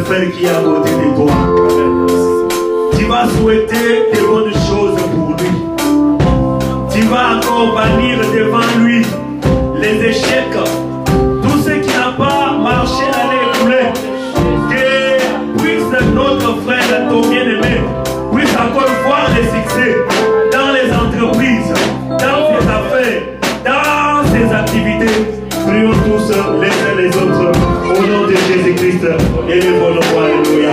frère qui est à côté de toi. Tu vas souhaiter des bonnes choses pour lui. Tu vas encore bannir devant lui les échecs, tout ce qui n'a pas marché l'année écoulée. Que puisse notre frère, ton bien-aimé, puisse encore voir les succès dans les entreprises, dans ses affaires, dans ses activités. Prions tous les uns les autres au nom de Jésus-Christ et élevons le roi. Alléluia.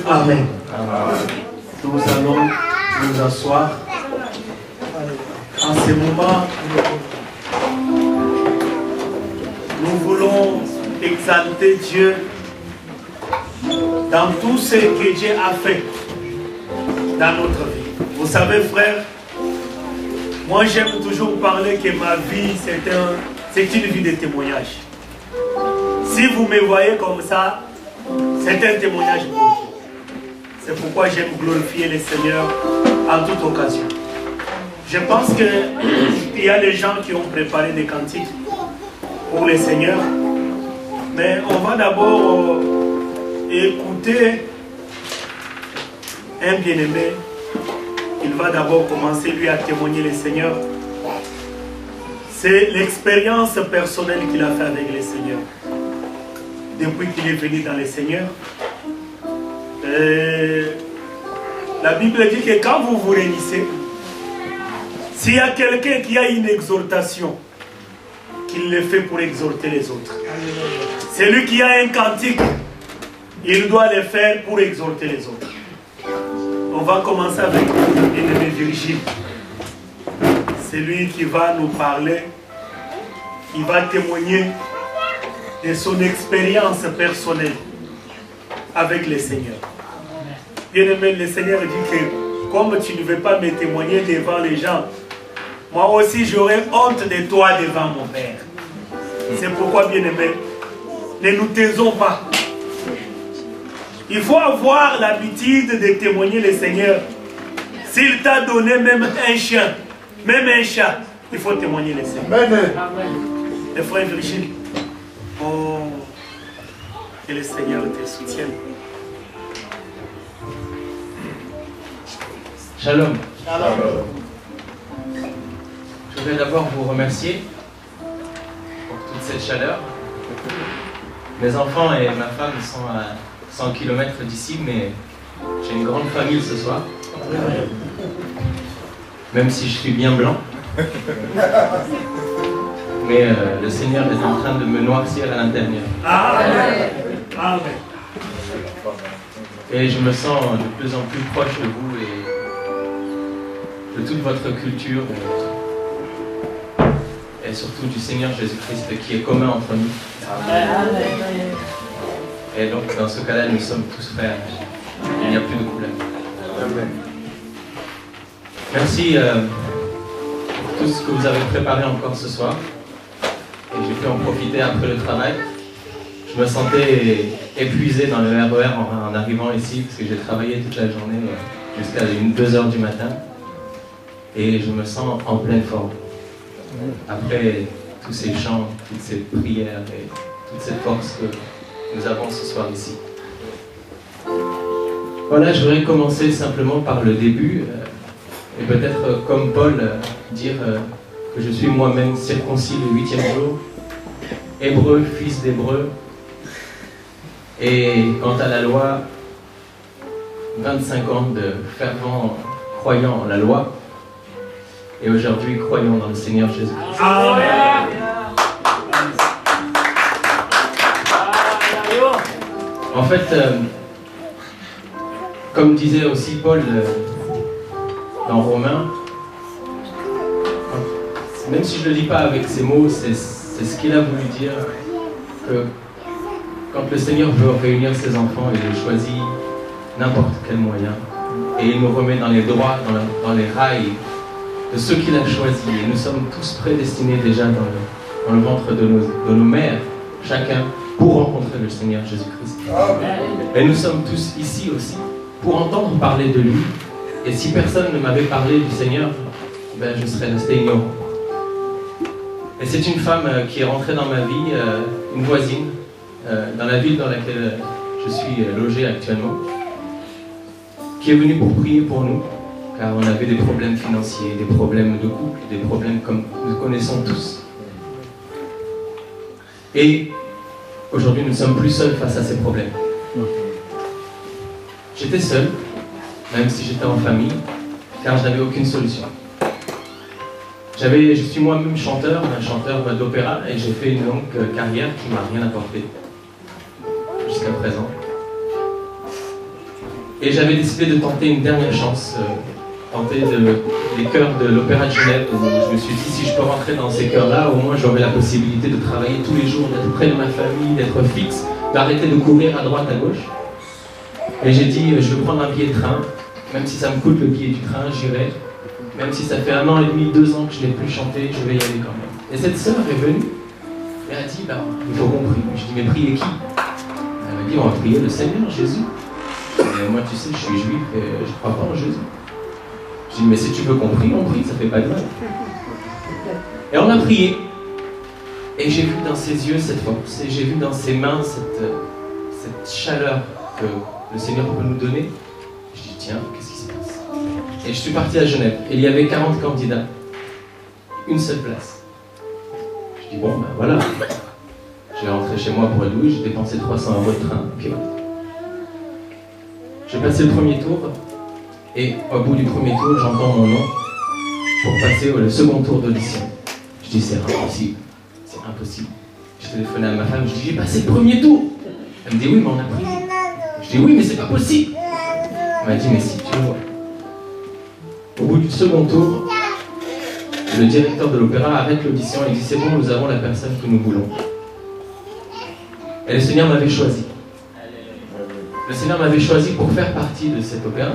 Amen. Amen. Nous allons nous asseoir. En ce moment, nous voulons exalter Dieu dans tout ce que Dieu a fait dans notre vie. Vous savez, frère, moi j'aime toujours parler que ma vie c'est une vie de témoignage. Si vous me voyez comme ça, c'est un témoignage pour vous. C'est pourquoi j'aime glorifier le Seigneur en toute occasion. Je pense qu'il y a des gens qui ont préparé des cantiques pour le Seigneur. Mais on va d'abord écouter un bien-aimé. Il va d'abord commencer lui à témoigner le Seigneur. C'est l'expérience personnelle qu'il a fait avec le Seigneur. Depuis qu'il est venu dans le Seigneur. La Bible dit que quand vous vous réunissez, s'il y a quelqu'un qui a une exhortation, qu'il le fait pour exhorter les autres. Celui qui a un cantique, il doit le faire pour exhorter les autres. On va commencer avec l'ennemi Virgile. C'est lui qui va nous parler. Il va témoigner de son expérience personnelle avec le Seigneur. Bien-aimé, le Seigneur dit que comme tu ne veux pas me témoigner devant les gens, moi aussi j'aurai honte de toi devant mon Père. C'est pourquoi, bien-aimé, ne nous taisons pas. Il faut avoir l'habitude de témoigner le Seigneur. S'il t'a donné même un chien, même un chat, il faut témoigner le Seigneur. Amen. Les frères Virgile, oh, que le Seigneur te soutienne. Shalom. Shalom. Je voudrais d'abord vous remercier pour toute cette chaleur. Mes enfants et ma femme sont à 100 km d'ici, mais j'ai une grande famille ce soir. Même si je suis bien blanc. Mais le Seigneur est en train de me noircir à l'intérieur. Amen. Amen. Et je me sens de plus en plus proche de vous et de toute votre culture et surtout du Seigneur Jésus-Christ qui est commun entre nous. Amen. Et donc dans ce cas-là, nous sommes tous frères. Il n'y a plus de problème. Amen. Merci pour tout ce que vous avez préparé encore ce soir. Et j'ai pu en profiter après le travail. Je me sentais épuisé dans le RER en arrivant ici parce que j'ai travaillé toute la journée jusqu'à 2 heures du matin. Et je me sens en pleine forme. Après tous ces chants, toutes ces prières et toute cette force que nous avons ce soir ici. Voilà, je voudrais commencer simplement par le début et peut-être comme Paul dire que je suis moi-même circoncis le 8e jour, hébreu, fils d'hébreu, et quant à la loi, 25 ans de fervent croyant en la loi, et aujourd'hui croyant dans le Seigneur Jésus-Christ. Amen. En fait, comme disait aussi Paul dans Romains, même si je ne le dis pas avec ces mots, c'est ce qu'il a voulu dire, que quand le Seigneur veut réunir ses enfants, il choisit n'importe quel moyen, et il nous remet dans les droits, dans les rails de ceux qu'il a choisis. Et nous sommes tous prédestinés déjà dans le ventre de nos mères, chacun, pour rencontrer le Seigneur Jésus-Christ. Et nous sommes tous ici aussi pour entendre parler de lui. Et si personne ne m'avait parlé du Seigneur, ben je serais resté ignorant. Et c'est une femme qui est rentrée dans ma vie, une voisine, dans la ville dans laquelle je suis logé actuellement, qui est venue pour prier pour nous, car on avait des problèmes financiers, des problèmes de couple, des problèmes comme nous connaissons tous. Et aujourd'hui, nous ne sommes plus seuls face à ces problèmes. J'étais seul, même si j'étais en famille, car je n'avais aucune solution. Je suis moi-même chanteur, un chanteur d'opéra, et j'ai fait une longue carrière qui ne m'a rien apporté jusqu'à présent. Et j'avais décidé de tenter une dernière chance, tenter les chœurs de l'Opéra de Genève, où je me suis dit, si je peux rentrer dans ces chœurs-là, au moins j'aurai la possibilité de travailler tous les jours, d'être près de ma famille, d'être fixe, d'arrêter de courir à droite, à gauche. Et j'ai dit, je vais prendre un billet de train, même si ça me coûte le billet du train, j'irai. Même si ça fait 1 an et demi, 2 ans que je n'ai plus chanté, je vais y aller quand même. Et cette sœur est venue, et elle a dit, bah, il faut qu'on prie. Je dis, mais prier qui? Elle m'a dit, on va prier le Seigneur, Jésus. Et moi, tu sais, je suis juif et je ne crois pas en Jésus. Je dis, mais si tu veux qu'on prie, on prie, ça fait pas de mal. Et on a prié. Et j'ai vu dans ses yeux cette force, et j'ai vu dans ses mains cette chaleur que le Seigneur peut nous donner. Je dis, tiens, qu'est-ce qui se passe? Et je suis parti à Genève. Et il y avait 40 candidats. Une seule place. Je dis, bon, ben voilà. Je vais rentrer chez moi pour Edoui, j'ai dépensé 300 € de train. Puis voilà. J'ai passé le premier tour, et au bout du premier tour, j'entends mon nom pour passer au second tour d'audition. Je dis, c'est impossible. C'est impossible. Je téléphonais à ma femme, je dis, j'ai passé le premier tour. Elle me dit, oui, mais on a pris. Je dis, oui, mais c'est pas possible. Elle m'a dit, mais si, tu le vois. Au bout du second tour, le directeur de l'opéra arrête l'audition et dit, c'est bon, nous avons la personne que nous voulons. Et le Seigneur m'avait choisi. Le Seigneur m'avait choisi pour faire partie de cet opéra.